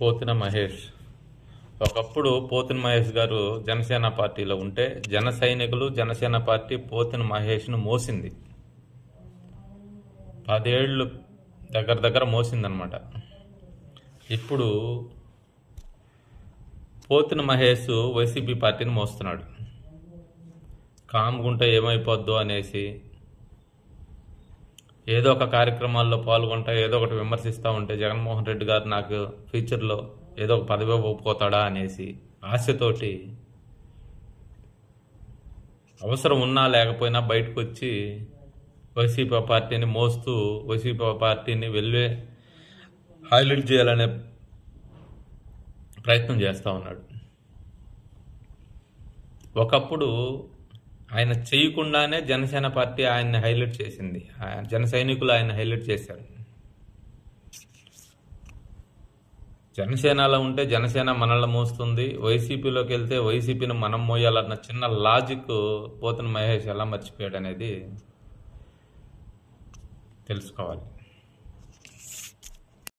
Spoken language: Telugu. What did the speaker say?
పోతిన మహేష్. ఒకప్పుడు పోతిన మహేష్ గారు జనసేన పార్టీలో ఉంటే జన సైనికులు జనసేన పార్టీ పోతిన మహేష్ను మోసింది. 10 ఏళ్ళు దగ్గర మోసిందనమాట. ఇప్పుడు పోతిన మహేష్ వైసీపీ పార్టీని మోస్తున్నాడు. కామ్గుంటే ఏమైపోద్దో అనేసి ఏదో ఒక కార్యక్రమాల్లో పాల్గొంటా ఏదో ఒకటి విమర్శిస్తూ ఉంటే జగన్మోహన్ రెడ్డి గారు నాకు ఫ్యూచర్లో ఏదో ఒక పదవి ఒప్పుకోతాడా అనేసి ఆశతోటి అవసరం ఉన్నా లేకపోయినా బయటకు వచ్చి వైసీపీ పార్టీని మోస్తూ వైసీపీ పార్టీని హైలైట్ చేయాలనే ప్రయత్నం చేస్తూ ఉన్నాడు. ఒకప్పుడు ఆయన చేయకుండానే జనసేన పార్టీ ఆయన్ని హైలైట్ చేసింది. జన సైనికులు ఆయన హైలైట్ చేశారు. జనసేనలో ఉంటే జనసేన మనల్ని మోస్తుంది, వైసీపీలోకి వెళ్తే వైసీపీని మనం మోయాలన్న చిన్న లాజిక్ పోతిన మహేష్ ఎలా మర్చిపోయాడు అనేది తెలుసుకోవాలి.